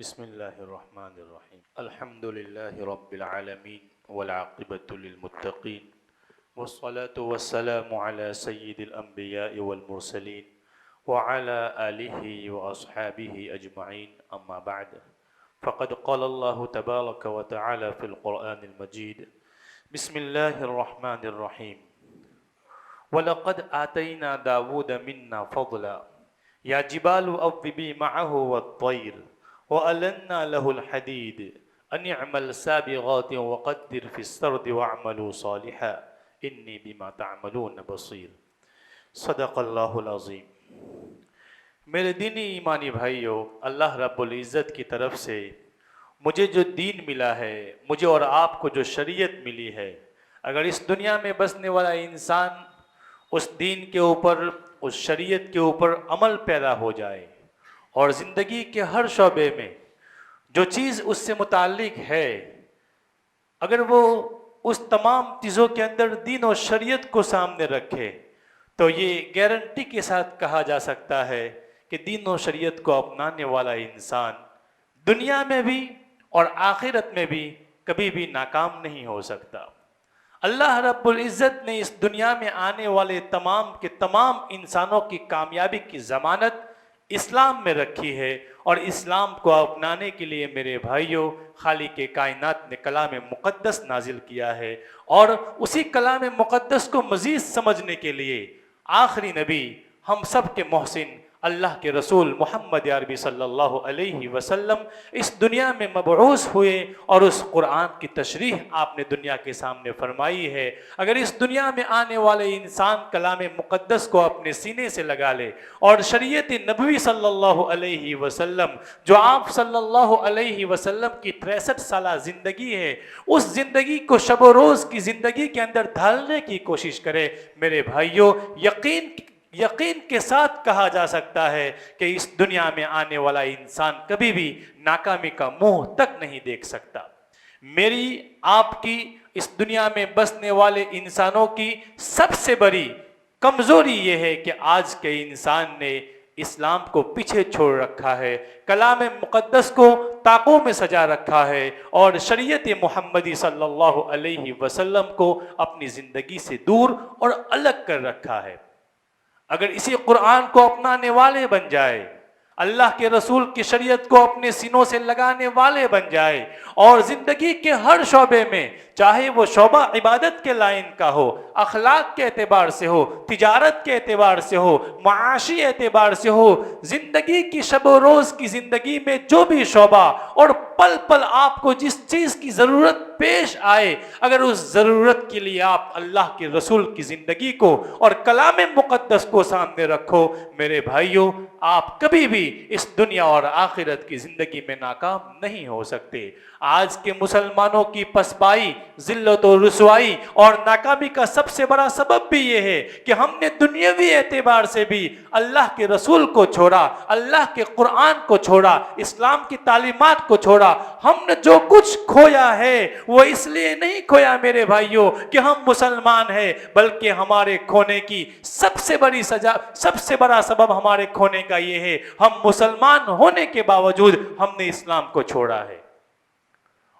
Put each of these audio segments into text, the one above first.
بسم الله الرحمن الرحيم الحمد لله رب العالمين والعاقبة للمتقين والصلاة والسلام على سيد الأنبياء والمرسلين وعلى آله وأصحابه أجمعين أما بعد فقد قال الله تبارك وتعالى في القرآن المجيد بسم الله الرحمن الرحيم وَلَقَدْ آتَيْنَا دَاوُودَ مِنَّا فَضْلًا يَا جِبَالُ أَوِّبِي مَعَهُ وَالطَّيْرَ وَأَلَنَّا لَهُ الْحَدِيدَ أَنِ اعْمَلْ سَابِغَاتٍ وَقَدِّرْ فِي السَّرْدِ وَاعْمَلُوا صَالِحًا إِنِّي بِمَا تَعْمَلُونَ بَصِيرٌ صدق اللہ العظیم۔ میرے دینی ایمانی بھائیو، اللہ رب العزت کی طرف سے مجھے جو دین ملا ہے، مجھے اور آپ کو جو شریعت ملی ہے، اگر اس دنیا میں بسنے والا انسان اس دین کے اوپر، اس شریعت کے اوپر عمل پیدا ہو جائے اور زندگی کے ہر شعبے میں جو چیز اس سے متعلق ہے، اگر وہ اس تمام چیزوں کے اندر دین و شریعت کو سامنے رکھے تو یہ گارنٹی کے ساتھ کہا جا سکتا ہے کہ دین و شریعت کو اپنانے والا انسان دنیا میں بھی اور آخرت میں بھی کبھی بھی ناکام نہیں ہو سکتا۔ اللہ رب العزت نے اس دنیا میں آنے والے تمام کے تمام انسانوں کی کامیابی کی ضمانت اسلام میں رکھی ہے، اور اسلام کو اپنانے کے لیے میرے بھائیوں خالق کائنات نے کلام مقدس نازل کیا ہے، اور اسی کلام مقدس کو مزید سمجھنے کے لیے آخری نبی، ہم سب کے محسن اللہ کے رسول محمد عربی صلی اللہ علیہ وسلم اس دنیا میں مبعوث ہوئے، اور اس قرآن کی تشریح آپ نے دنیا کے سامنے فرمائی ہے۔ اگر اس دنیا میں آنے والے انسان کلام مقدس کو اپنے سینے سے لگا لے اور شریعت نبوی صلی اللہ علیہ وسلم، جو آپ صلی اللہ علیہ وسلم کی 63 سالہ زندگی ہے، اس زندگی کو شب و روز کی زندگی کے اندر ڈھالنے کی کوشش کرے، میرے بھائیوں یقین کے ساتھ کہا جا سکتا ہے کہ اس دنیا میں آنے والا انسان کبھی بھی ناکامی کا منہ تک نہیں دیکھ سکتا۔ میری آپ کی اس دنیا میں بسنے والے انسانوں کی سب سے بڑی کمزوری یہ ہے کہ آج کے انسان نے اسلام کو پیچھے چھوڑ رکھا ہے، کلام مقدس کو طاقوں میں سجا رکھا ہے، اور شریعت محمدی صلی اللہ علیہ وسلم کو اپنی زندگی سے دور اور الگ کر رکھا ہے۔ اگر اسی قرآن کو اپنانے والے بن جائے، اللہ کے رسول کی شریعت کو اپنے سینوں سے لگانے والے بن جائے، اور زندگی کے ہر شعبے میں، چاہے وہ شعبہ عبادت کے لائن کا ہو، اخلاق کے اعتبار سے ہو، تجارت کے اعتبار سے ہو، معاشی اعتبار سے ہو، زندگی کی شب و روز کی زندگی میں جو بھی شعبہ اور پل پل آپ کو جس چیز کی ضرورت پیش آئے، اگر اس ضرورت کے لیے آپ اللہ کے رسول کی زندگی کو اور کلام مقدس کو سامنے رکھو، میرے بھائیوں آپ کبھی بھی اس دنیا اور آخرت کی زندگی میں ناکام نہیں ہو سکتے۔ آج کے مسلمانوں کی پسپائی، ذلت و رسوائی اور ناکامی کا سب سے بڑا سبب بھی یہ ہے کہ ہم نے دنیاوی اعتبار سے بھی اللہ کے رسول کو چھوڑا، اللہ کے قرآن کو چھوڑا، اسلام کی تعلیمات کو چھوڑا۔ ہم نے جو کچھ کھویا ہے وہ اس لیے نہیں کھویا میرے بھائیوں کہ ہم مسلمان ہیں، بلکہ ہمارے کھونے کی سب سے بڑا سبب ہمارے کھونے کا یہ ہے، ہم مسلمان ہونے کے باوجود ہم نے اسلام کو چھوڑا ہے۔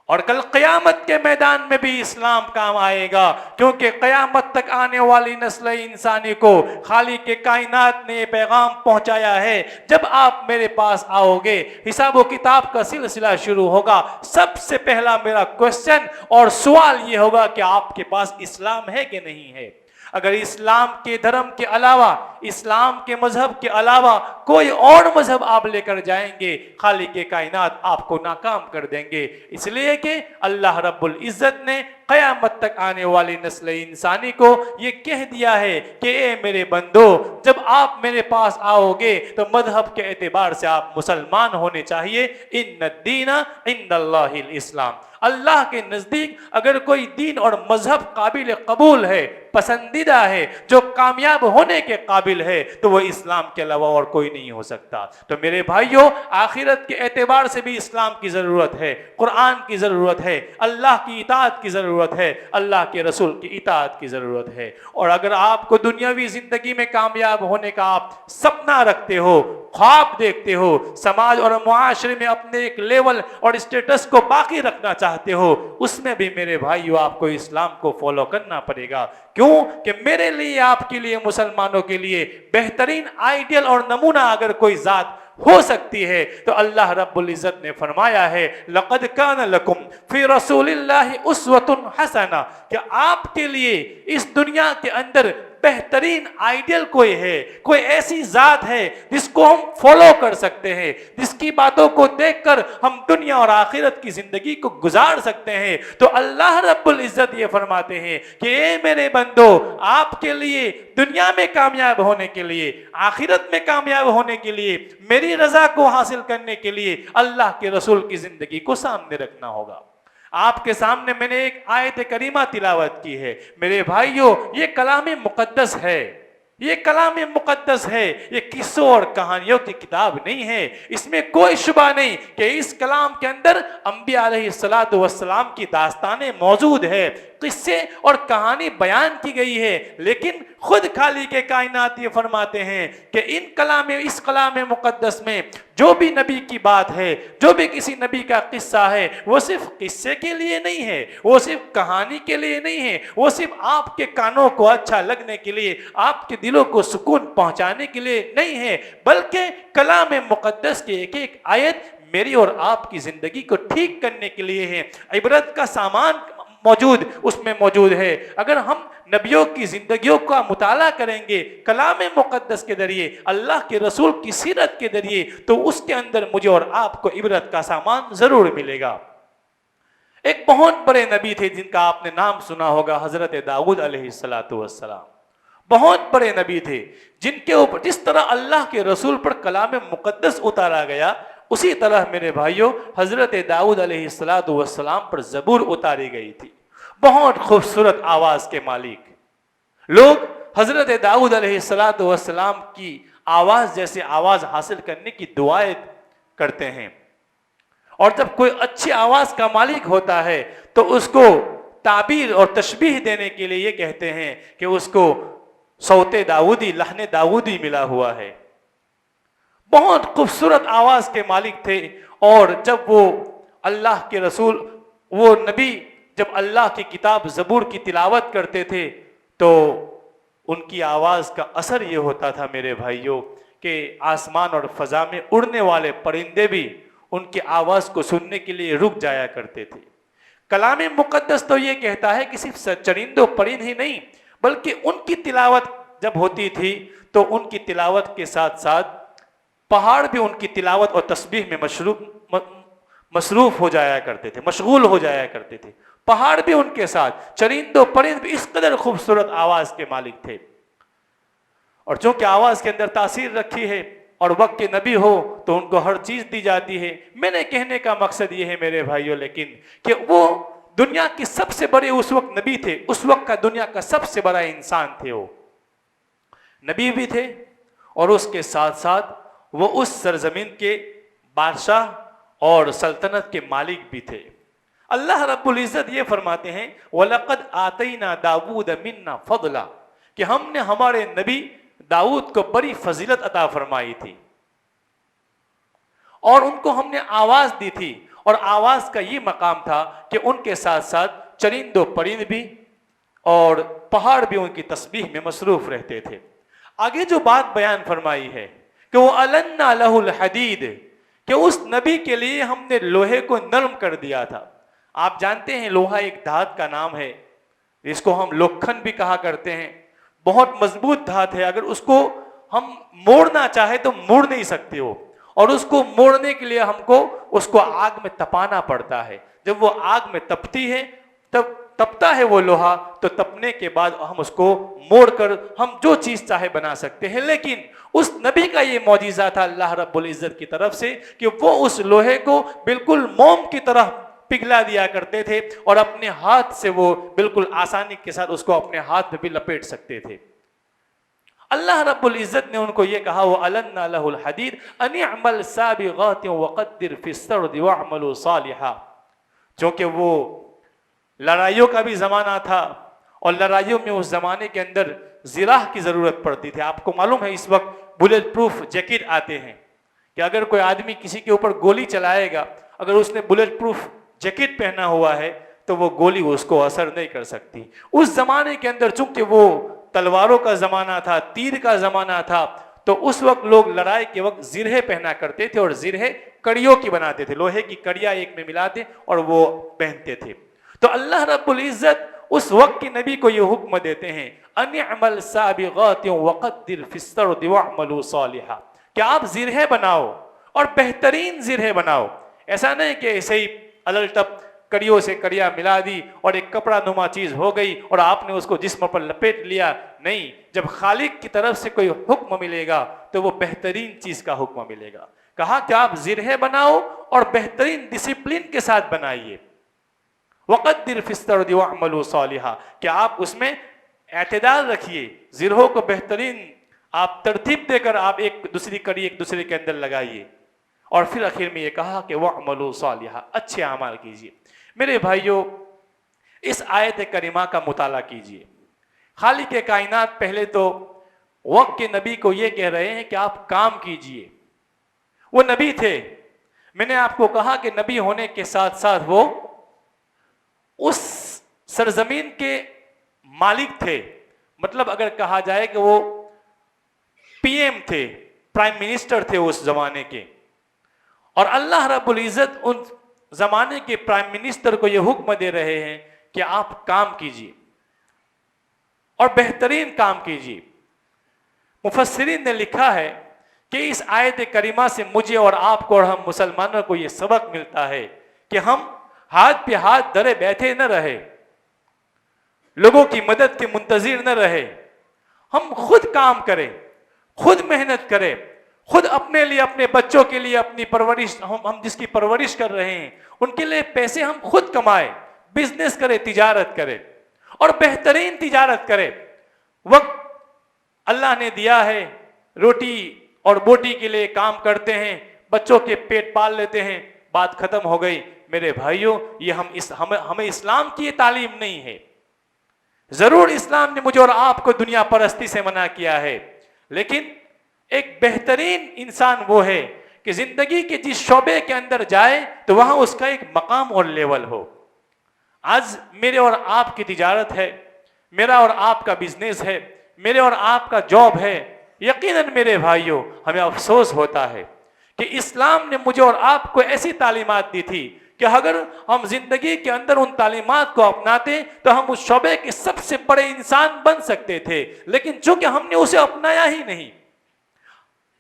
اور کل قیامت کے میدان میں بھی اسلام کام آئے گا، کیونکہ قیامت تک آنے والی نسل انسانی کو خالق کائنات نے یہ پیغام پہنچایا ہے، جب آپ میرے پاس آؤ گے، حساب و کتاب کا سلسلہ شروع ہوگا، سب سے پہلا میرا کوسچن اور سوال یہ ہوگا کہ آپ کے پاس اسلام ہے کہ نہیں ہے۔ اگر اسلام کے دھرم کے علاوہ، اسلام کے مذہب کے علاوہ کوئی اور مذہب آپ لے کر جائیں گے، خالق کائنات آپ کو ناکام کر دیں گے، اس لیے کہ اللہ رب العزت نے قیامت تک آنے والی نسل انسانی کو یہ کہہ دیا ہے کہ اے میرے بندو، جب آپ میرے پاس آؤ گے تو مذہب کے اعتبار سے آپ مسلمان ہونے چاہیے۔ ان الدین عند اللہ الاسلام، اللہ کے نزدیک اگر کوئی دین اور مذہب قابل قبول ہے، پسندیدہ ہے، جو کامیاب ہونے کے قابل ہے، تو وہ اسلام کے علاوہ اور کوئی نہیں ہو سکتا۔ تو میرے بھائیوں کے اعتبار سے بھی اسلام کی ضرورت ہے، قرآن کی ضرورت ہے، اللہ کی اطاعت کی ضرورت ضرورت ہے، اللہ کے رسول کی اطاعت کی ضرورت ہے۔ اور اگر آپ کو دنیاوی زندگی میں کامیاب ہونے کا آپ سپنا رکھتے ہو، خواب دیکھتے ہو، سماج اور معاشرے میں اپنے ایک لیول اور اسٹیٹس کو باقی رکھنا چاہتے ہو، اس میں بھی میرے بھائیو آپ کو اسلام کو فالو کرنا پڑے گا۔ کیوں کہ میرے لیے، آپ کے لیے، مسلمانوں کے لیے بہترین آئیڈیل اور نمونہ اگر کوئی ذات ہو سکتی ہے تو اللہ رب العزت نے فرمایا ہے لَقَدْ كَانَ لَكُمْ فِي رَسُولِ اللَّهِ أُسْوَةٌ حَسَنَةٌ، کہ آپ کے لیے اس دنیا کے اندر بہترین آئیڈیل کوئی ہے، کوئی ایسی ذات ہے جس کو ہم فالو کر سکتے ہیں، جس کی باتوں کو دیکھ کر ہم دنیا اور آخرت کی زندگی کو گزار سکتے ہیں۔ تو اللہ رب العزت یہ فرماتے ہیں کہ اے میرے بندو، آپ کے لیے دنیا میں کامیاب ہونے کے لیے، آخرت میں کامیاب ہونے کے لیے، میری رضا کو حاصل کرنے کے لیے اللہ کے رسول کی زندگی کو سامنے رکھنا ہوگا۔ آپ کے سامنے میں نے ایک آیت کریمہ تلاوت کی ہے، میرے بھائیوں یہ کلام مقدس ہے، یہ کلام مقدس ہے، یہ قصوں اور کہانیوں کی کتاب نہیں ہے۔ اس میں کوئی شبہ نہیں کہ اس کلام کے اندر انبیاء علیہ السلام کی داستانیں موجود ہے، قصے اور کہانی بیان کی گئی ہے، لیکن خود خالق کائنات یہ فرماتے ہیں کہ اس کلام مقدس میں جو بھی نبی کی بات ہے، جو بھی کسی نبی کا قصہ ہے، وہ صرف قصے کے لیے نہیں ہے، وہ صرف کہانی کے لیے نہیں ہے، وہ صرف آپ کے کانوں کو اچھا لگنے کے لیے، آپ کے دلوں کو سکون پہنچانے کے لیے نہیں ہے، بلکہ کلام مقدس کی ایک ایک آیت میری اور آپ کی زندگی کو ٹھیک کرنے کے لیے ہے۔ عبرت کا سامان اس میں موجود ہے۔ اگر ہم نبیوں کی زندگیوں کا مطالعہ کریں گے کلام مقدس کے ذریعے، اللہ کے رسول کی سیرت کے ذریعے، تو اس کے اندر مجھے اور آپ کو عبرت کا سامان ضرور ملے گا۔ ایک بہت بڑے نبی تھے جن کا آپ نے نام سنا ہوگا، حضرت داؤد علیہ السلام۔ بہت بڑے نبی تھے جن کے اوپر جس طرح اللہ کے رسول پر کلام مقدس اتارا گیا، اسی طرح میرے بھائیوں حضرت داؤد علیہ السلام پر زبور اتاری گئی تھی۔ بہت خوبصورت آواز کے مالک لوگ حضرت داؤد علیہ السلام کی آواز جیسے آواز حاصل کرنے کی دعائیں کرتے ہیں، اور جب کوئی اچھی آواز کا مالک ہوتا ہے تو اس کو تعبیر اور تشبیہ دینے کے لیے یہ کہتے ہیں کہ اس کو صوت داؤدی، لحن داؤدی ملا ہوا ہے۔ بہت خوبصورت آواز کے مالک تھے، اور جب وہ اللہ کے رسول، وہ نبی جب اللہ کی کتاب زبور کی تلاوت کرتے تھے تو ان کی آواز کا اثر یہ ہوتا تھا میرے بھائیوں کہ آسمان اور فضا میں اڑنے والے پرندے بھی ان کی آواز کو سننے کے لیے رک جایا کرتے تھے۔ کلام مقدس تو یہ کہتا ہے کہ صرف چرند و پرند ہی نہیں، بلکہ ان کی تلاوت جب ہوتی تھی تو ان کی تلاوت کے ساتھ ساتھ پہاڑ بھی ان کی تلاوت اور تسبیح میں مصروف ہو جایا کرتے تھے، مشغول ہو جایا کرتے تھے۔ پہاڑ بھی ان کے ساتھ، چرند و پرند بھی اس قدر خوبصورت آواز کے مالک تھے۔ اور چونکہ آواز کے اندر تاثیر رکھی ہے اور وقت کے نبی ہو تو ان کو ہر چیز دی جاتی ہے۔ میں نے کہنے کا مقصد یہ ہے میرے بھائیوں لیکن کہ وہ دنیا کی سب سے بڑے اس وقت نبی تھے، اس وقت کا دنیا کا سب سے بڑا انسان تھے، وہ نبی بھی تھے اور اس کے ساتھ ساتھ وہ اس سرزمین کے بادشاہ اور سلطنت کے مالک بھی تھے۔ اللہ رب العزت یہ فرماتے ہیں وَلَقَدْ آتَيْنَا دَاوُودَ مِنَّا فَضْلًا، کہ ہم نے ہمارے نبی داؤد کو بڑی فضیلت عطا فرمائی تھی، اور ان کو ہم نے آواز دی تھی، اور آواز کا یہ مقام تھا کہ ان کے ساتھ ساتھ چرند و پرند بھی اور پہاڑ بھی ان کی تسبیح میں مصروف رہتے تھے۔ آگے جو بات بیان فرمائی ہے کہ وہ أَلَنَّا لَهُ الْحَدِيدِ، کہ اس نبی کے لیے ہم نے لوہے کو نرم کر دیا تھا۔ آپ جانتے ہیں لوہا ایک دھات کا نام ہے، اس کو ہم لوکھن بھی کہا کرتے ہیں، بہت مضبوط دھات ہے، اگر اس کو ہم موڑنا چاہے تو موڑ نہیں سکتے ہو، اور اس کو موڑنے کے لیے ہم کو اس کو آگ میں تپانا پڑتا ہے۔ جب وہ آگ میں تپتی ہے، تپتا ہے وہ لوہا، تو تپنے کے بعد ہم اس کو موڑ کر ہم جو چیز چاہے بنا سکتے ہیں۔ لیکن اس نبی کا یہ معجزہ تھا اللہ رب العزت کی طرف سے کہ وہ اس لوہے کو بالکل موم کی طرح پگھلا دیا کرتے تھے، اور اپنے ہاتھ سے وہ بالکل آسانی کے ساتھ اس کو اپنے ہاتھ میں بھی لپیٹ سکتے تھے۔ اللہ رب العزت نے ان کو یہ کہا وَأَلَنَّا لَهُ الْحَدِيدِ أَنِ اعْمَلْ سَابِغَاتٍ وَقَدِّرْ فِي السَّرْدِ وَاعْمَلُوا صَالِحًا، چونکہ وہ لڑائیوں کا بھی زمانہ تھا، اور لڑائیوں میں اس زمانے کے اندر زراح کی ضرورت پڑتی تھی. آپ کو معلوم ہے اس وقت بلیٹ پروف جیکٹ آتے ہیں کہ اگر کوئی آدمی کسی کے اوپر گولی چلائے گا، اگر اس نے بلیٹ پروف جیکٹ پہنا ہوا ہے تو وہ گولی اس کو اثر نہیں کر سکتی. اس زمانے کے اندر چونکہ وہ تلواروں کا زمانہ تھا، تیر کا زمانہ تھا، تو اس وقت لوگ لڑائی کے وقت زرہیں پہنا کرتے تھے، اور زرہیں کڑیوں کی بناتے تھے، لوہے کی کڑیاں ایک میں ملاتے اور وہ پہنتے تھے. تو اللہ رب العزت اس وقت کے نبی کو یہ حکم دیتے ہیں ان اعمل سابغات وقدر فی السرد واعملوا صالحا، کہ آپ زرہیں بناؤ اور بہترین زرہیں بناؤ. ایسا نہیں کہ ایسے ہی الل ٹپ کڑیوں سے کڑیاں ملا دی اور ایک کپڑا نما چیز ہو گئی اور آپ نے اس کو جسم پر لپیٹ لیا. نہیں، جب خالق کی طرف سے کوئی حکم ملے گا تو وہ بہترین چیز کا حکم ملے گا. کہا کہ آپ زرہیں بناؤ اور بہترین ڈسپلن کے ساتھ بنائیے. وقدر فی السرد واعملوا صالحا، کہ آپ اس میں اعتدال رکھیے، زرہوں کو بہترین آپ ترتیب دے کر آپ ایک دوسری کڑی ایک دوسرے کے اندر لگائیے. اور پھر آخر میں یہ کہا کہ وَاعْمَلُوا صَالِحًا، اچھے اعمال کیجیے. میرے بھائیوں، اس آیت کریمہ کا مطالعہ کیجیے. خالق کائنات پہلے تو وقت کے نبی کو یہ کہہ رہے ہیں کہ آپ کام کیجیے. وہ نبی تھے، میں نے آپ کو کہا کہ نبی ہونے کے ساتھ ساتھ وہ اس سرزمین کے مالک تھے. مطلب اگر کہا جائے کہ وہ پی ایم تھے، پرائم منسٹر تھے اس زمانے کے. اور اللہ رب العزت ان زمانے کے پرائم منسٹر کو یہ حکم دے رہے ہیں کہ آپ کام کیجیے اور بہترین کام کیجیے. مفسرین نے لکھا ہے کہ اس آیت کریمہ سے مجھے اور آپ کو اور ہم مسلمانوں کو یہ سبق ملتا ہے کہ ہم ہاتھ پہ ہاتھ دھرے بیٹھے نہ رہے، لوگوں کی مدد کے منتظر نہ رہے. ہم خود کام کریں، خود محنت کریں، خود اپنے لیے، اپنے بچوں کے لیے اپنی پرورش، ہم جس کی پرورش کر رہے ہیں ان کے لیے پیسے ہم خود کمائیں، بزنس کریں، تجارت کریں اور بہترین تجارت کریں. وقت اللہ نے دیا ہے، روٹی اور بوٹی کے لیے کام کرتے ہیں، بچوں کے پیٹ پال لیتے ہیں، بات ختم ہو گئی. میرے بھائیوں، یہ ہمیں اسلام کی یہ تعلیم نہیں ہے. ضرور اسلام نے مجھے اور آپ کو دنیا پرستی سے منع کیا ہے، لیکن ایک بہترین انسان وہ ہے کہ زندگی کے جس شعبے کے اندر جائے تو وہاں اس کا ایک مقام اور لیول ہو. آج میرے اور آپ کی تجارت ہے، میرا اور آپ کا بزنس ہے، میرے اور آپ کا جاب ہے. یقیناً میرے بھائیوں، ہمیں افسوس ہوتا ہے کہ اسلام نے مجھے اور آپ کو ایسی تعلیمات دی تھی کہ اگر ہم زندگی کے اندر ان تعلیمات کو اپناتے تو ہم اس شعبے کے سب سے بڑے انسان بن سکتے تھے. لیکن چونکہ ہم نے اسے اپنایا ہی نہیں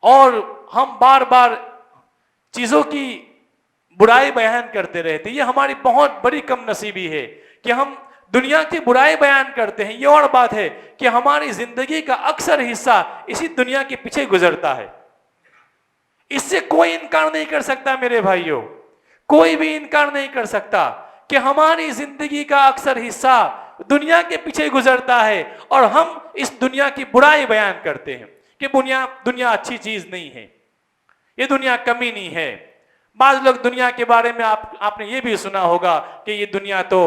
اور ہم بار بار چیزوں کی برائی بیان کرتے رہتے، یہ ہماری بہت بڑی کم نصیبی ہے کہ ہم دنیا کی برائی بیان کرتے ہیں. یہ اور بات ہے کہ ہماری زندگی کا اکثر حصہ اسی دنیا کے پیچھے گزرتا ہے. اس سے کوئی انکار نہیں کر سکتا میرے بھائیوں، کوئی بھی انکار نہیں کر سکتا کہ ہماری زندگی کا اکثر حصہ دنیا کے پیچھے گزرتا ہے اور ہم اس دنیا کی برائی بیان کرتے ہیں کہ دنیا اچھی چیز نہیں ہے، یہ دنیا کمی نہیں ہے. بعض لوگ دنیا کے بارے میں آپ نے یہ بھی سنا ہوگا کہ یہ دنیا تو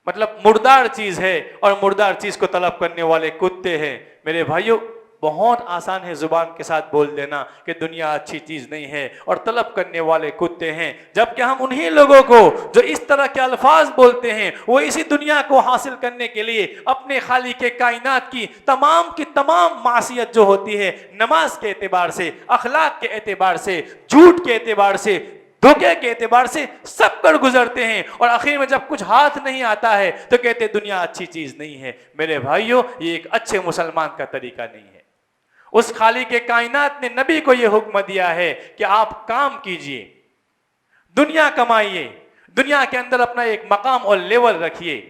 مطلب مردار چیز ہے اور مردار چیز کو طلب کرنے والے کتے ہیں. میرے بھائیوں، بہت آسان ہے زبان کے ساتھ بول دینا کہ دنیا اچھی چیز نہیں ہے اور طلب کرنے والے کتے ہیں، جبکہ ہم انہی لوگوں کو جو اس طرح کے الفاظ بولتے ہیں وہ اسی دنیا کو حاصل کرنے کے لیے اپنے خالق کائنات کی تمام معصیت جو ہوتی ہے، نماز کے اعتبار سے، اخلاق کے اعتبار سے، جھوٹ کے اعتبار سے، دھوکے کے اعتبار سے سب پر گزرتے ہیں اور آخر میں جب کچھ ہاتھ نہیں آتا ہے تو کہتے دنیا اچھی چیز نہیں ہے. میرے بھائیوں، یہ ایک اچھے مسلمان کا طریقہ نہیں ہے. اس خالق کائنات نے نبی کو یہ حکم دیا ہے کہ آپ کام کیجئے، دنیا کمائیے، دنیا کے اندر اپنا ایک مقام اور لیول رکھیے.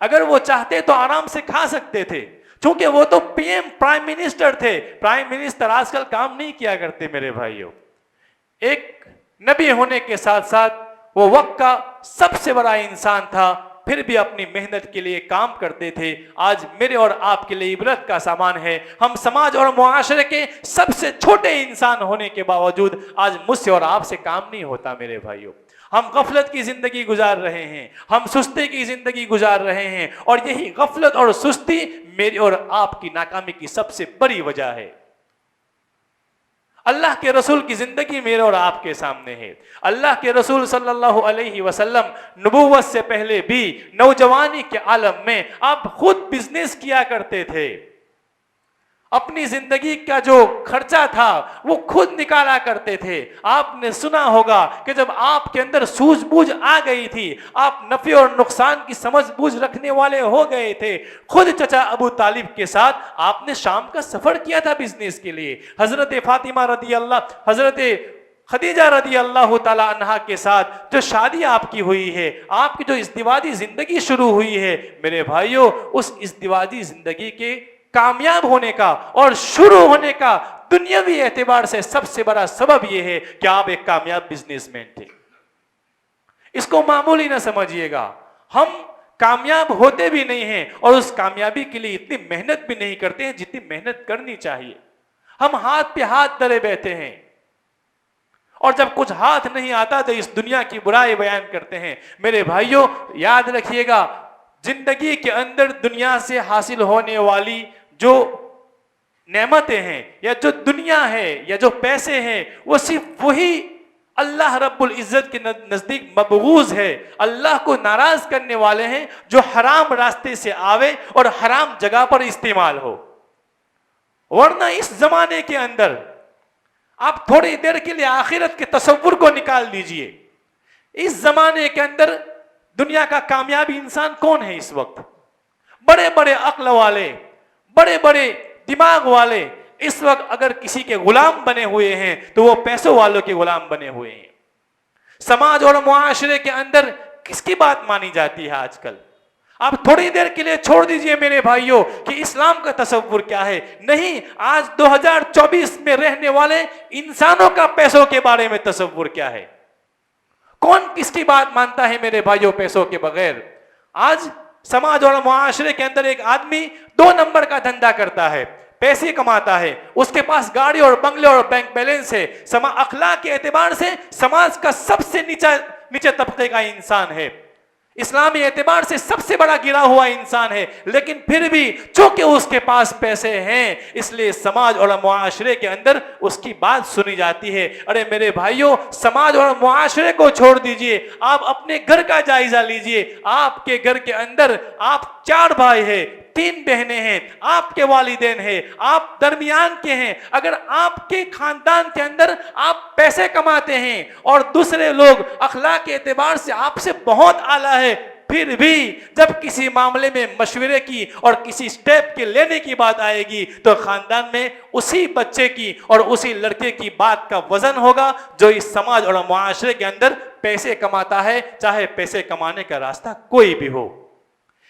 اگر وہ چاہتے تو آرام سے کھا سکتے تھے، چونکہ وہ تو پی ایم پرائم منسٹر تھے. پرائم منسٹر آج کل کام نہیں کیا کرتے میرے بھائیوں. ایک نبی ہونے کے ساتھ ساتھ وہ وقت کا سب سے بڑا انسان تھا پھر بھی اپنی محنت کے لیے کام کرتے تھے. آج میرے اور آپ کے لیے عبرت کا سامان ہے. ہم سماج اور معاشرے کے سب سے چھوٹے انسان ہونے کے باوجود آج مجھ سے اور آپ سے کام نہیں ہوتا میرے بھائیوں. ہم غفلت کی زندگی گزار رہے ہیں, ہم سستی کی زندگی گزار رہے ہیں, اور یہی غفلت اور سستی میری اور آپ کی ناکامی کی سب سے بڑی وجہ ہے. اللہ کے رسول کی زندگی میرے اور آپ کے سامنے ہے. اللہ کے رسول صلی اللہ علیہ وسلم نبوت سے پہلے بھی نوجوانی کے عالم میں آپ خود بزنس کیا کرتے تھے. اپنی زندگی کا جو خرچہ تھا وہ خود نکالا کرتے تھے. آپ نے سنا ہوگا کہ جب آپ کے اندر سوجھ بوجھ آ گئی تھی, آپ نفع اور نقصان کی سمجھ بوجھ رکھنے والے ہو گئے تھے, خود چچا ابو طالب کے ساتھ آپ نے شام کا سفر کیا تھا بزنس کے لیے. حضرت فاطمہ رضی اللہ, حضرت خدیجہ رضی اللہ تعالیٰ عنہا کے ساتھ جو شادی آپ کی ہوئی ہے, آپ کی جو ازدواجی زندگی شروع ہوئی ہے, میرے بھائیوں اس ازدواجی زندگی کے کامیاب ہونے کا اور شروع ہونے کا دنیاوی اعتبار سے سب سے بڑا سبب یہ ہے کہ آپ ایک کامیاب بزنس مین تھے. اس کو معمولی نہ سمجھیے گا. ہم کامیاب ہوتے بھی نہیں ہیں اور اس کامیابی کے لیے اتنی محنت بھی نہیں کرتے ہیں جتنی محنت کرنی چاہیے. ہم ہاتھ پہ ہاتھ دھرے بیٹھے ہیں, اور جب کچھ ہاتھ نہیں آتا تو اس دنیا کی برائی بیان کرتے ہیں. میرے بھائیوں یاد رکھیے گا, زندگی کے اندر دنیا سے حاصل ہونے والی جو نعمتیں ہیں یا جو دنیا ہے یا جو پیسے ہیں وہ صرف وہی اللہ رب العزت کے نزدیک مبغوض ہے, اللہ کو ناراض کرنے والے ہیں جو حرام راستے سے آوے اور حرام جگہ پر استعمال ہو. ورنہ اس زمانے کے اندر آپ تھوڑی دیر کے لیے آخرت کے تصور کو نکال دیجئے. اس زمانے کے اندر دنیا کا کامیابی انسان کون ہے اس وقت؟ بڑے بڑے عقل والے, بڑے بڑے دماغ والے اس وقت اگر کسی کے غلام بنے ہوئے ہیں تو وہ پیسوں والوں کے غلام بنے ہوئے ہیں. سماج اور معاشرے کے اندر کس کی بات مانی جاتی ہے آج کل؟ آپ تھوڑی دیر کے لیے چھوڑ دیجئے میرے بھائیوں کہ اسلام کا تصور کیا ہے. نہیں, آج 2024 میں رہنے والے انسانوں کا پیسوں کے بارے میں تصور کیا ہے؟ کون کس کی بات مانتا ہے میرے بھائیوں پیسوں کے بغیر؟ آج سماج اور معاشرے کے اندر ایک آدمی 2 نمبر کا دھندا کرتا ہے, پیسے کماتا ہے, اس کے پاس گاڑی اور بنگلے اور بینک بیلنس ہے, اخلاق کے اعتبار سے سماج کا سب سے نیچے طبقے کا انسان ہے, اسلامی اعتبار سے سب سے بڑا گرا ہوا انسان ہے, لیکن پھر بھی چونکہ اس کے پاس پیسے ہیں اس لیے سماج اور معاشرے کے اندر اس کی بات سنی جاتی ہے. ارے میرے بھائیوں سماج اور معاشرے کو چھوڑ دیجئے, آپ اپنے گھر کا جائزہ لیجئے. آپ کے گھر کے اندر آپ 4 بھائی ہیں, 3 بہنیں ہیں, آپ کے والدین ہیں, آپ درمیان کے ہیں. اگر آپ کے خاندان کے اندر آپ پیسے کماتے ہیں اور دوسرے لوگ اخلاق کے اعتبار سے آپ سے بہت اعلیٰ ہے, پھر بھی جب کسی معاملے میں مشورے کی اور کسی سٹیپ کے لینے کی بات آئے گی تو خاندان میں اسی بچے کی اور اسی لڑکے کی بات کا وزن ہوگا جو اس سماج اور معاشرے کے اندر پیسے کماتا ہے, چاہے پیسے کمانے کا راستہ کوئی بھی ہو.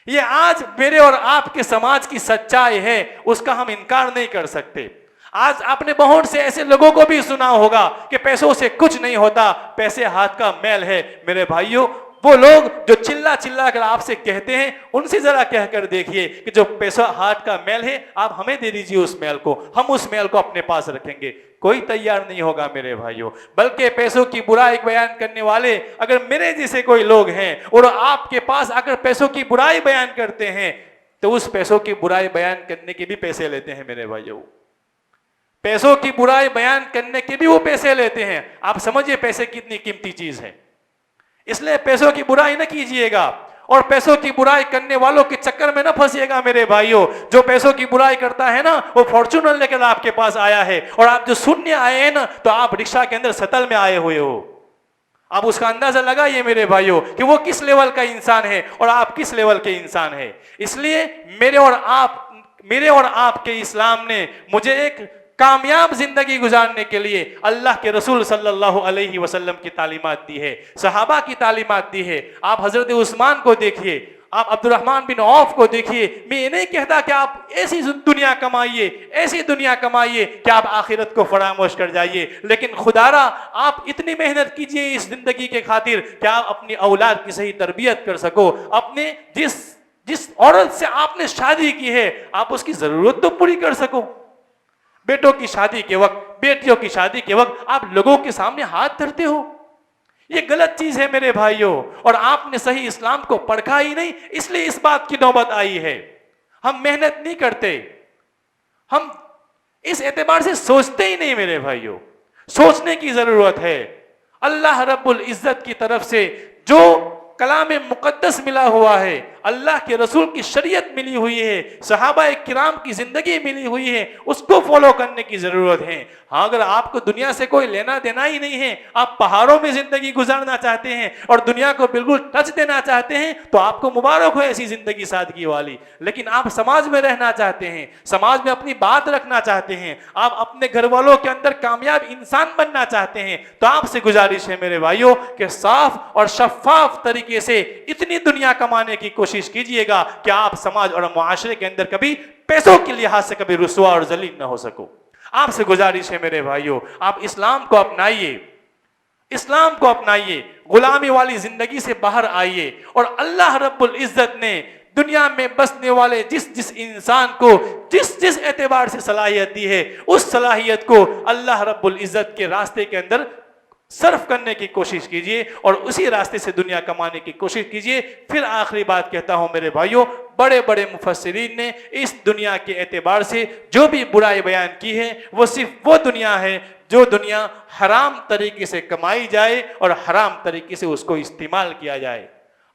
یہ آج میرے اور آپ کے سماج کی سچائی ہے, اس کا ہم انکار نہیں کر سکتے. آج آپ نے بہت سے ایسے لوگوں کو بھی سنا ہوگا کہ پیسوں سے کچھ نہیں ہوتا, پیسے ہاتھ کا میل ہے. میرے بھائیوں وہ لوگ جو چلا کر آپ سے کہتے ہیں ان سے ذرا کہہ کر دیکھیے کہ جو پیسہ ہاتھ کا میل ہے آپ ہمیں دے دیجئے اس میل کو, ہم اس میل کو اپنے پاس رکھیں گے. کوئی تیار نہیں ہوگا میرے بھائیوں. بلکہ پیسوں کی برائی بیان کرنے والے اگر میرے جیسے کوئی لوگ ہیں اور آپ کے پاس اگر پیسوں کی برائی بیان کرتے ہیں تو اس پیسوں کی برائی بیان کرنے کے بھی پیسے لیتے ہیں میرے بھائیوں. پیسوں کی برائی بیان کرنے کے بھی وہ پیسے لیتے ہیں. آپ سمجھئے پیسے کتنی قیمتی چیز ہے. اس لیے پیسوں کی برائی نہ کیجئے گا اور پیسوں کی برائی کرنے والوں کے چکر میں نہ پھنسیے گا میرے بھائیوں. جو پیسوں کی برائی کرتا ہے نا وہ فارچونر لے کر آپ کے پاس آیا ہے, اور آپ جو سننے آئے ہیں نا تو آپ رکشہ کے اندر سطل میں آئے ہوئے ہو. آپ اس کا اندازہ لگائیے میرے بھائیوں کہ وہ کس لیول کا انسان ہے اور آپ کس لیول کے انسان ہیں. اس لیے میرے اور آپ کے اسلام نے مجھے ایک کامیاب زندگی گزارنے کے لیے اللہ کے رسول صلی اللہ علیہ وسلم کی تعلیمات دی ہے, صحابہ کی تعلیمات دی ہے. آپ حضرت عثمان کو دیکھیے, آپ عبد الرحمن بن عوف کو دیکھیے. میں یہ نہیں کہتا کہ آپ ایسی دنیا کمائیے، ایسی دنیا کمائیے کہ آپ آخرت کو فراموش کر جائیے، لیکن خدا را آپ اتنی محنت کیجئے اس زندگی کے خاطر کہ آپ اپنی اولاد کی صحیح تربیت کر سکو. اپنے جس عورت سے آپ نے شادی کی ہے آپ اس کی ضرورت تو پوری کر سکو. بیٹوں کی شادی کے وقت، بیٹیوں کی شادی کے وقت آپ لوگوں کے سامنے ہاتھ دھرتے ہو، یہ غلط چیز ہے میرے بھائیوں. اور آپ نے صحیح اسلام کو پرکھا ہی نہیں، اس لیے اس بات کی نوبت آئی ہے. ہم محنت نہیں کرتے، ہم اس اعتبار سے سوچتے ہی نہیں میرے بھائیوں. سوچنے کی ضرورت ہے. اللہ رب العزت کی طرف سے جو کلام مقدس ملا ہوا ہے، اللہ کے رسول کی شریعت ملی ہوئی ہے، صحابہ کرام کی زندگی ملی ہوئی ہے، اس کو فالو کرنے کی ضرورت ہے. ہاں اگر آپ کو دنیا سے کوئی لینا دینا ہی نہیں ہے، آپ پہاڑوں میں زندگی گزارنا چاہتے ہیں اور دنیا کو بالکل ٹچ دینا چاہتے ہیں تو آپ کو مبارک ہو ایسی زندگی سادگی والی. لیکن آپ سماج میں رہنا چاہتے ہیں، سماج میں اپنی بات رکھنا چاہتے ہیں، آپ اپنے گھر والوں کے اندر کامیاب انسان بننا چاہتے ہیں، تو آپ سے گزارش ہے میرے بھائیوں کہ صاف اور شفاف طریقے سے اتنی دنیا کمانے کی کوشش کیجئے گا کہ آپ سماج اور معاشرے کے اندر کبھی پیسوں کے لحاظ سے کبھی رسوا اور ذلیل نہ ہو سکو. آپ سے گزارش ہے میرے بھائیوں، آپ اسلام کو اپنائیے، اسلام کو اپنائیے، غلامی والی زندگی سے باہر آئیے. اور اللہ رب العزت نے دنیا میں بسنے والے جس انسان کو جس اعتبار سے صلاحیت دی ہے، اس صلاحیت کو اللہ رب العزت کے راستے کے اندر صرف کرنے کی کوشش کیجئے اور اسی راستے سے دنیا کمانے کی کوشش کیجئے. پھر آخری بات کہتا ہوں میرے بھائیوں، بڑے بڑے مفسرین نے اس دنیا کے اعتبار سے جو بھی برائی بیان کی ہے وہ صرف وہ دنیا ہے جو دنیا حرام طریقے سے کمائی جائے اور حرام طریقے سے اس کو استعمال کیا جائے.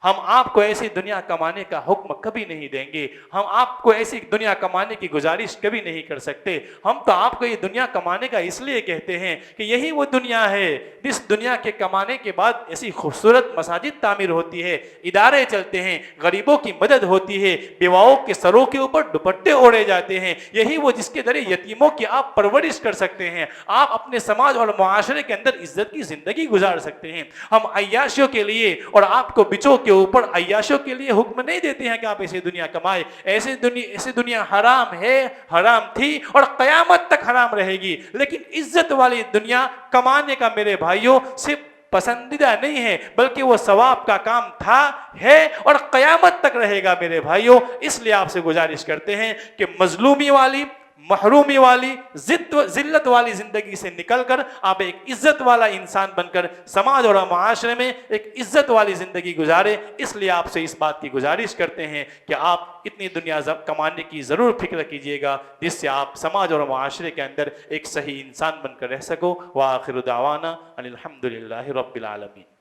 ہم آپ کو ایسی دنیا کمانے کا حکم کبھی نہیں دیں گے، ہم آپ کو ایسی دنیا کمانے کی گزارش کبھی نہیں کر سکتے. ہم تو آپ کو یہ دنیا کمانے کا اس لیے کہتے ہیں کہ یہی وہ دنیا ہے جس دنیا کے کمانے کے بعد ایسی خوبصورت مساجد تعمیر ہوتی ہے، ادارے چلتے ہیں، غریبوں کی مدد ہوتی ہے، بیواؤں کے سروں کے اوپر دوپٹے اوڑھے جاتے ہیں. یہی وہ جس کے ذریعے یتیموں کی آپ پرورش کر سکتے ہیں، آپ اپنے سماج اور معاشرے کے اندر عزت کی زندگی گزار سکتے ہیں. ہم عیاشیوں کے لیے اور آپ کو بچوں کے اوپر عیاشوں کے لیے حکم نہیں دیتے ہیں کہ آپ ایسی دنیا کمائے. ایسی دنیا حرام ہے، حرام تھی اور قیامت تک حرام رہے گی. لیکن عزت والی دنیا کمانے کا میرے بھائیوں صرف پسندیدہ نہیں ہے بلکہ وہ ثواب کا کام تھا، ہے اور قیامت تک رہے گا میرے بھائیوں. اس لیے آپ سے گزارش کرتے ہیں کہ مظلومی والی، محرومی والی، ذلت والی زندگی سے نکل کر آپ ایک عزت والا انسان بن کر سماج اور معاشرے میں ایک عزت والی زندگی گزارے. اس لیے آپ سے اس بات کی گزارش کرتے ہیں کہ آپ اتنی دنیا کمانے کی ضرور فکر کیجئے گا جس سے آپ سماج اور معاشرے کے اندر ایک صحیح انسان بن کر رہ سکو. وآخر دعوانا ان الحمد للہ رب العالمین.